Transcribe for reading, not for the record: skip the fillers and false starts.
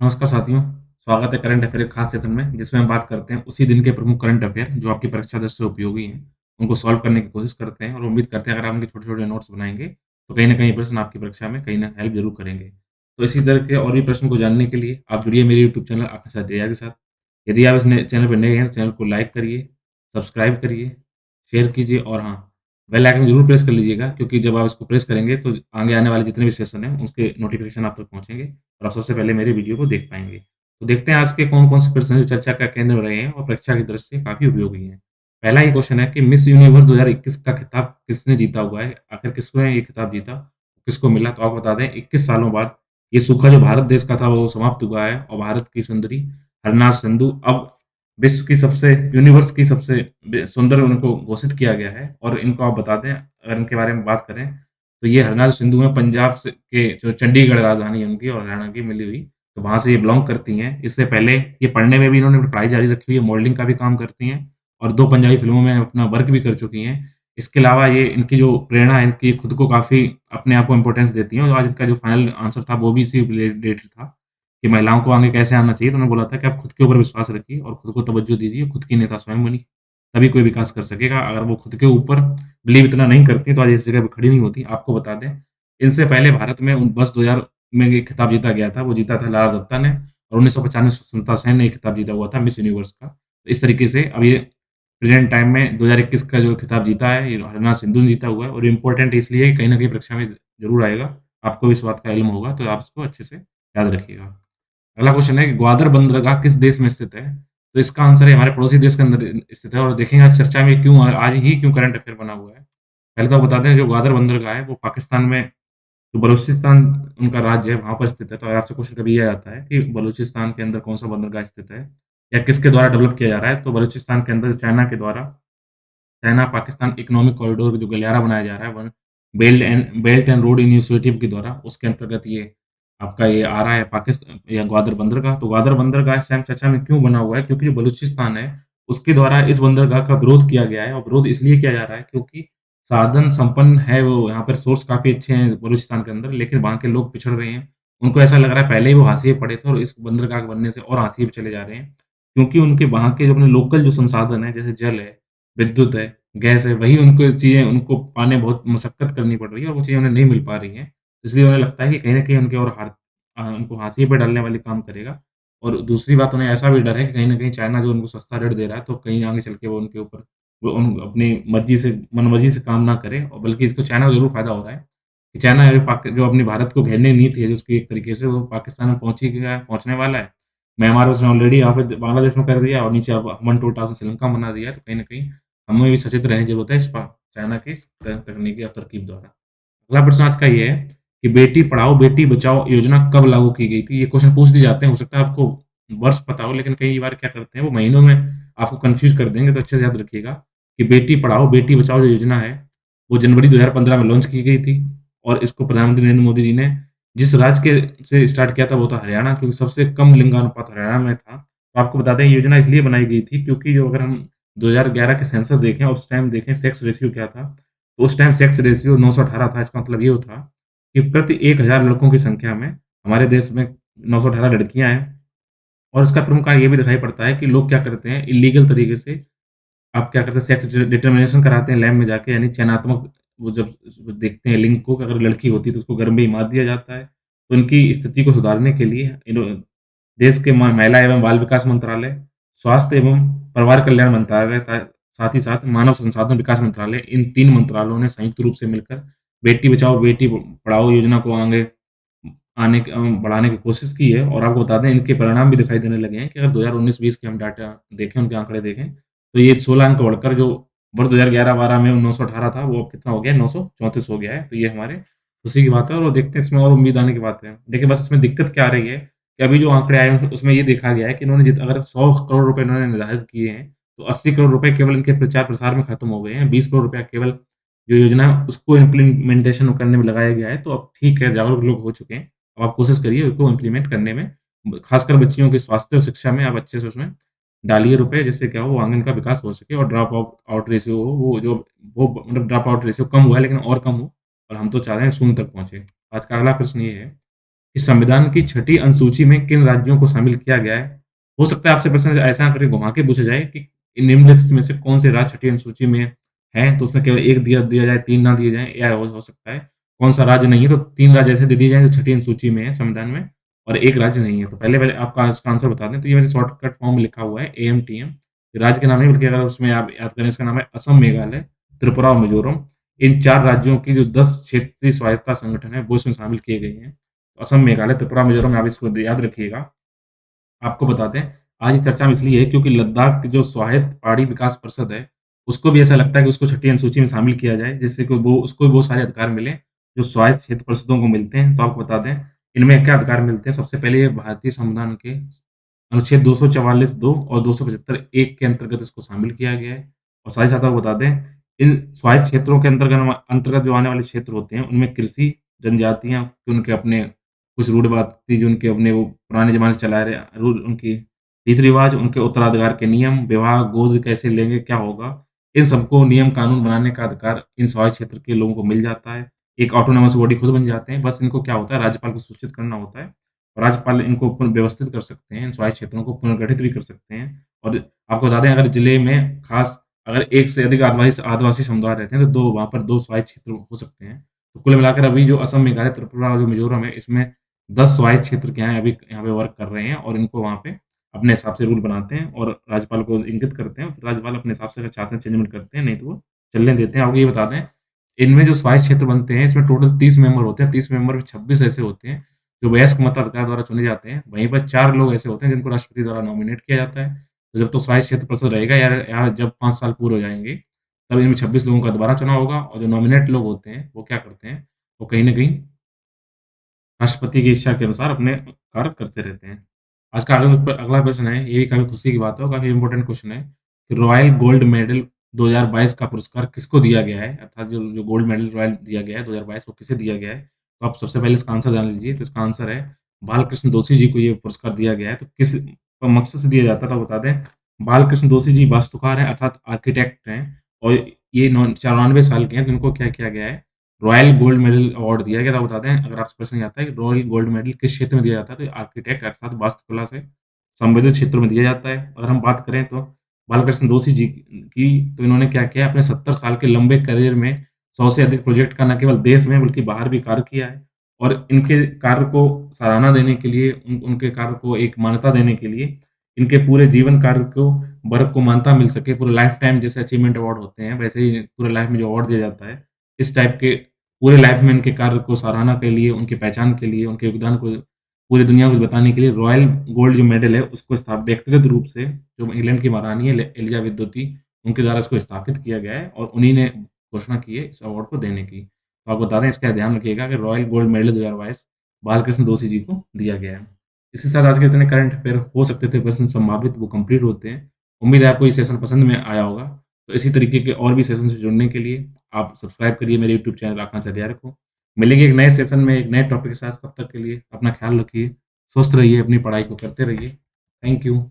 नमस्कार साथियों, स्वागत है करंट अफेयर के खास सेशन में, जिसमें हम बात करते हैं उसी दिन के प्रमुख करंट अफेयर जो आपकी परीक्षा दृष्टि से उपयोगी हैं, उनको सॉल्व करने की कोशिश करते हैं और उम्मीद करते हैं अगर आप उनके छोटे-छोटे नोट्स बनाएँगे, तो कहीं न कहीं प्रश्न आपकी परीक्षा में कहीं न हेल्प ज़रूर करेंगे। तो इसी तरह के और भी प्रश्न को जानने के लिए आप जुड़िए मेरे यूट्यूब चैनल आपके साथ दिया के साथ। यदि आप इस नए चैनल पर नए हैं, तो चैनल को लाइक करिए, सब्सक्राइब करिए, शेयर कीजिए और हाँ, बेल आइकन ज़रूर प्रेस कर लीजिएगा क्योंकि जब आप इसको प्रेस करेंगे, तो आगे आने वाले जितने भी सेशन हैं, उसके नोटिफ़िकेशन आप तक पहुँचेंगे और आप सबसे पहले मेरे वीडियो को देख पाएँगे। तो देखते हैं आज के कौन-कौन से प्रश्न हैं जो चर्चा का केंद्र में रहे हैं और परीक्षा की दृष्टि से काफ़ी उपयोगी हैं। पहला ही क्वेश्चन है कि मिस यूनिवर्स 2021 का खिताब किसने जीता हुआ है? आखिर किसने ये खिताब जीता? किसको मिला? तो आपको बता दें 21 सालों बाद ये सूखा जो भारत देश का था वो समाप्त हुआ है और भारत की सुंदरी हरनाज संधू अब विश्व की सबसे यूनिवर्स की सबसे सुंदर उनको घोषित किया गया है और इनको आप बता दें अगर इनके बारे में बात करें तो ये हरनाज सिंधु है पंजाब से के जो चंडीगढ़ राजधानी है उनकी और हरियाणा की मिली हुई तो वहाँ से ये बिलॉन्ग करती हैं। इससे पहले ये पढ़ने में भी इन्होंने पढ़ाई जारी रखी हुई है, मॉडलिंग का भी काम करती हैं और 2 पंजाबी फ़िल्मों में अपना वर्क भी कर चुकी हैं। इसके अलावा ये इनकी जो प्रेरणा है, इनकी खुद को काफ़ी अपने आप को इम्पोर्टेंस देती हैं और आज इनका जो फाइनल आंसर था, वो भी इसी रिलेटेड था कि महिलाओं को आगे कैसे आना चाहिए। तो उन्होंने बोला था कि आप खुद के ऊपर विश्वास रखिए और खुद को तवज्जो दीजिए, खुद की नेता स्वयं बनिए, तभी कोई विकास कर सकेगा। अगर वो खुद के ऊपर बिलीव इतना नहीं करती, तो आज इस जगह पे खड़ी नहीं होती। आपको बता दें, इनसे पहले भारत में वर्ष 2000 में ये खिताब जीता गया था, वो जीता था लारा दत्ता ने और 1995 सुष्मिता सेन ने ये खिताब जीता हुआ था मिस यूनिवर्स का। तो इस तरीके से अब ये प्रेज़ेंट टाइम में 2021 का जो खिताब जीता है, ये हरनाज सिंधु ने जीता हुआ है और ये इम्पोर्टेंट इसलिए है, कहीं न कहीं परीक्षा में ज़रूर आएगा। आपको भी इस बात का इल्म होगा, तो आप इसको अच्छे से याद रखिएगा। अगला क्वेश्चन है कि ग्वादर बंदरगाह किस देश में स्थित है? तो इसका आंसर है हमारे पड़ोसी देश के अंदर स्थित है और देखेंगे आज चर्चा में क्यों आज ही क्यों करंट अफेयर बना हुआ है। पहले तो आप बता दें जो ग्वादर बंदरगाह है वो पाकिस्तान में जो बलूचिस्तान उनका राज्य है वहाँ पर स्थित है। तो आपसे क्वेश्चन कभी ये आता है कि बलूचिस्तान के अंदर कौन-सा बंदरगाह स्थित है या किसके द्वारा डेवलप किया जा रहा है? तो बलूचिस्तान के अंदर चाइना के द्वारा चाइना पाकिस्तान इकोनॉमिक कॉरिडोर जो गलियारा बनाया जा रहा है one belt and road initiative के द्वारा उसके अंतर्गत ये आपका ये आ रहा है पाकिस्तान या ग्वादर बंदरगाह। तो ग्वादर बंदरगाह इस टाइम चर्चा में क्यों बना हुआ है? क्योंकि जो बलूचिस्तान है उसके द्वारा इस बंदरगाह का विरोध किया गया है और विरोध इसलिए किया जा रहा है क्योंकि साधन संपन्न है वो यहाँ पर सोर्स काफ़ी अच्छे हैं बलूचिस्तान के अंदर लेकिन वहाँ के लोग पिछड़ रहे हैं। उनको ऐसा लग रहा है पहले ही वो हाशिए पे पड़े थे और इस बंदरगाह के बनने से और हाशिए पे चले जा रहे हैं। क्योंकि उनके वहाँ के जो अपने लोकल जो संसाधन हैं जैसे जल है, विद्युत है, गैस है, वही उनको चीज़ें उनको पाने बहुत मशक्कत करनी पड़ रही है और वो चीज़ें उन्हें नहीं मिल पा रही हैं। इसलिए उन्हें लगता है कि कहीं न कहीं उनके और उनको हाशिए पे डालने वाली काम करेगा और दूसरी बात उन्हें ऐसा भी डर है कि कहीं न कहीं चाइना जो उनको सस्ता ऋण दे रहा है, तो कहीं आगे चल के वो उनके ऊपर वो अपनी मर्ज़ी से मनमर्ज़ी से काम ना करे और बल्कि इसको चाइना को ज़रूर फ़ायदा हो रहा है कि चाइना जो अपनी भारत को घेरने की नीति है, जो उसकी एक तरीके से वो पाकिस्तान में पहुँच ही गया है, पहुँचने वाला है। म्यांमार उसने ऑलरेडी यहाँ पे बांग्लादेश में कर दिया और नीचे अब अमन टोटा उसने श्रीलंका में बना दिया है, तो कहीं न कहीं हमें भी सचेत रहने की ज़रूरत है इस चाइना की इस तकनीकी या तरकीब द्वारा। अगला प्रश्न आज का ये है कि बेटी पढ़ाओ, बेटी बचाओ योजना कब लागू की गई थी? ये क्वेश्चन पूछ दिए जाते हैं, हो सकता है आपको वर्ष पता हो, लेकिन कई बार क्या करते हैं, वो महीनों में आपको कन्फ्यूज़ कर देंगे, तो अच्छे से याद रखिएगा कि बेटी पढ़ाओ, बेटी बचाओ जो योजना है, वो जनवरी 2015 में लॉन्च की गई थी और इसको प्रधानमंत्री नरेंद्र मोदी जी ने जिस राज्य के से स्टार्ट किया था, वो था हरियाणा क्योंकि सबसे कम लिंगानुपात हरियाणा में था। तो आपको बता दें, ये योजना इसलिए बनाई गई थी क्योंकि जो अगर हम 2011 के सेंसस देखें और उस टाइम देखें सेक्स रेशियो क्या था, तो उस टाइम सेक्स रेशियो 918 था। इसका मतलब ये था कि प्रति 1000 लड़कों की संख्या में हमारे देश में 918 लड़कियाँ हैं और इसका प्रमुख कारण ये भी दिखाई पड़ता है कि लोग क्या करते हैं इल्लीगल तरीके से आप क्या करते हैं सेक्स डिटरमिनेशन कराते हैं लैब में जाके यानी चयनात्मक वो जब देखते हैं लिंग को कि अगर लड़की होती है तो उसको गर्भ में ही मार दिया जाता है। तो इनकी स्थिति को सुधारने के लिए देश के महिला एवं बाल विकास मंत्रालय, स्वास्थ्य एवं परिवार कल्याण मंत्रालय साथ ही साथ मानव संसाधन विकास मंत्रालय इन 3 मंत्रालयों ने संयुक्त रूप से मिलकर बेटी बचाओ बेटी पढ़ाओ योजना को आगे बढ़ाने की कोशिश की है और आपको बता दें इनके परिणाम भी दिखाई देने लगे हैं कि अगर 2019-20 के हम डाटा देखें, उनके आंकड़े देखें, तो ये 16 अंक बढ़कर जो वर्ष 2011-12 में 918 था, वो अब कितना हो गया है 934 हो गया है। तो ये हमारे खुशी की बात है और वो देखते हैं इसमें और उम्मीद आने की बात है। देखिए बस इसमें दिक्कत क्या आ रही है कि अभी जो आंकड़े आए हैं उसमें ये देखा गया है कि इन्होंने अगर 100 करोड़ रुपए इन्होंने निर्धारित किए हैं, तो 80 करोड़ रुपए केवल इनके प्रचार-प्रसार में खत्म हो गए हैं। 20 करोड़ रुपया केवल जो योजना है उसको इम्प्लीमेंटेशन करने में लगाया गया है। तो अब ठीक है, जागरूक लोग हो चुके हैं। अब आप कोशिश करिए उसको इम्प्लीमेंट करने में, खासकर बच्चियों के स्वास्थ्य और शिक्षा में आप अच्छे से उसमें डालिए रुपए, जिससे क्या हो वो आगे इनका विकास हो सके और ड्रॉप आउट आउट रेशियो हो वो मतलब ड्रॉप आउट रेशियो कम हुआ है लेकिन और कम हो और हम तो चाह रहे हैं शून्य तक पहुँचे। आज का अगला प्रश्न ये है कि संविधान की छठी अनुसूची में किन राज्यों को शामिल किया गया है? हो सकता है आपसे प्रश्न ऐसा करके घुमा के पूछा जाए कि निम्नलिखित में से कौन से राज्य छठी अनुसूची में हैं? तो उसमें केवल 1 दिया दिया जाए, 3 ना दिए जाएँ, या हो सकता है कौन-सा राज्य नहीं है, तो 3 राज्य ऐसे दे दिए जाएँ जो छठी अनुसूची में है संविधान में, और 1 राज्य नहीं है। तो पहले-पहले आपका इसका आंसर बता दें, तो ये मैंने शॉर्टकट फॉर्म में लिखा हुआ है एएमटीएम। राज्य का नाम नहीं, बल्कि अगर उसमें आप याद करें, इसका नाम है असम, मेघालय, त्रिपुरा और मिज़ोरम। इन 4 राज्यों की जो 10 क्षेत्रीय स्वायत्तता संगठन है, वो इसमें शामिल किए गए हैं। असम, मेघालय, त्रिपुरा, मिज़ोरम, आप इसको याद रखिएगा। आपको बता दें, आज की चर्चा में इसलिए है क्योंकि लद्दाख की जो स्वायत्त पहाड़ी विकास परिषद है, उसको भी ऐसा लगता है कि उसको छठी अनुसूची में शामिल किया जाए, जिससे कि वो उसको भी वो सारे अधिकार मिलें, जो स्वायत्त क्षेत्र परिषदों को मिलते हैं। तो आपको बता दें, इनमें क्या अधिकार मिलते हैं। सबसे पहले ये भारतीय संविधान के अनुच्छेद 244 2 और 275 1 के अंतर्गत इसको शामिल किया गया है। और साथ ही साथ आपको बता दें, इन स्वायत्त क्षेत्रों के अंतर्गत जो आने वाले क्षेत्र होते हैं, उनमें कृषि, जनजातियाँ, उनके अपने कुछ रूढ़िवादी जो उनके अपने वो पुराने ज़माने से चला आ रहे रूल, उनकी रीति-रिवाज, उनके उत्तराधिकार के नियम, विवाह, गोद कैसे लेंगे, क्या होगा, इन सबको नियम कानून बनाने का अधिकार इन स्वायत्त क्षेत्र के लोगों को मिल जाता है। एक ऑटोनॉमस बॉडी खुद बन जाते हैं। बस इनको क्या होता है, राज्यपाल को सूचित करना होता है। और राज्यपाल इनको पुन व्यवस्थित कर सकते हैं, इन स्वायत्त क्षेत्रों को पुनर्गठित भी कर सकते हैं। और आपको बता दें, अगर जिले में खास अगर एक से अधिक आदिवासी आदिवासी समुदाय रहते हैं, तो 2 वहाँ पर 2 स्वायत्त क्षेत्र हो सकते हैं। तो कुल मिलाकर अभी जो असम, मेघालय, त्रिपुरा और जो मिज़ोरम है, इसमें 10 स्वायत्त क्षेत्र क्या हैं, अभी यहाँ पे वर्क कर रहे हैं, और इनको वहाँ पे अपने हिसाब से रूल बनाते हैं और राज्यपाल को इंगित करते हैं। फिर राज्यपाल अपने हिसाब से अगर चाहते हैं चेंजमेंट करते हैं, नहीं तो वो चलने देते हैं। आपको ये बता दें, इनमें जो स्वायत्त क्षेत्र बनते हैं, इसमें टोटल 30 मेंबर होते हैं। 30 मेंबर में 26 ऐसे होते हैं जो वयस्क मताधिकार द्वारा चुने जाते हैं। वहीं पर 4 लोग ऐसे होते हैं जिनको राष्ट्रपति द्वारा नॉमिनेट किया जाता है। तो जब तक स्वायत्त क्षेत्र परिषद रहेगा, या जब 5 साल पूरे हो जाएँगे, तब इनमें 26 लोगों का दोबारा चुनाव होगा, और जो नॉमिनेट लोग होते हैं, वो क्या करते हैं, वो कहीं न कहीं राष्ट्रपति की इच्छा के अनुसार अपने कार्य करते रहते हैं। आज का अगला प्रश्न है, ये भी काफ़ी खुशी की बात है और काफ़ी इम्पोर्टेंट क्वेश्चन है कि रॉयल गोल्ड मेडल 2022 का पुरस्कार किसको दिया गया है? अर्थात जो जो गोल्ड मेडल रॉयल दिया गया है 2022, वो किसे दिया गया है? तो आप सबसे पहले इसका आंसर जान लीजिए। तो इसका आंसर है, बालकृष्ण दोषी जी को ये पुरस्कार दिया गया है। तो किस मकसद से दिया जाता है, तो बता दें, बालकृष्ण दोषी जी वास्तुकार हैं, अर्थात आर्किटेक्ट हैं, और ये 94 साल के हैं। तो इनको क्या किया गया है, रॉयल गोल्ड मेडल अवार्ड दिया गया था। बता दें, अगर आपसे प्रश्न ये आता है कि रॉयल गोल्ड मेडल किस क्षेत्र में दिया जाता है, तो आर्किटेक्ट अर्थात वास्तुकला से संबंधित क्षेत्रों में दिया जाता है। अगर हम बात करें तो बालकृष्ण दोषी जी की, तो इन्होंने क्या किया, अपने 70 साल के लंबे करियर में 100 से अधिक प्रोजेक्ट का न केवल देश में बल्कि बाहर भी कार्य किया है। और इनके कार्य को सराहना देने के लिए, उनके कार्य को एक मान्यता देने के लिए, इनके पूरे जीवन कार्य को वर्क को मान्यता मिल सके, पूरे लाइफ टाइम जैसे अचीवमेंट अवार्ड होते हैं, वैसे ही पूरे लाइफ में जो अवार्ड दिया जाता है, इस टाइप के पूरे लाइफ में इनके कार्य को सराहना के लिए, उनकी पहचान के लिए, उनके योगदान को पूरी दुनिया को बताने के लिए रॉयल गोल्ड जो मेडल है, उसको व्यक्तिगत रूप से जो इंग्लैंड की महारानी है एलिजाबेथ द्वितीय, उनके द्वारा इसको स्थापित किया गया है, और उन्हीं ने घोषणा की है इस अवार्ड को देने की। तो आपको बता दें, इसका ध्यान रखिएगा कि रॉयल गोल्ड मेडल 2022 बालकृष्ण दोषी जी को दिया गया है। इसके साथ आज के जितने करंट अफेयर हो सकते थे प्रश्न संभावित, वो कंप्लीट होते हैं। उम्मीद है आपको ये सेशन पसंद में आया होगा। तो इसी तरीके के और भी सेशन से जुड़ने के लिए आप सब्सक्राइब करिए मेरे यूट्यूब चैनल आकांक्षा जारी रखो। मिलेंगे एक नए सेशन में, एक नए टॉपिक के साथ। तब तक के लिए अपना ख्याल रखिए, स्वस्थ रहिए, अपनी पढ़ाई को करते रहिए। Thank you.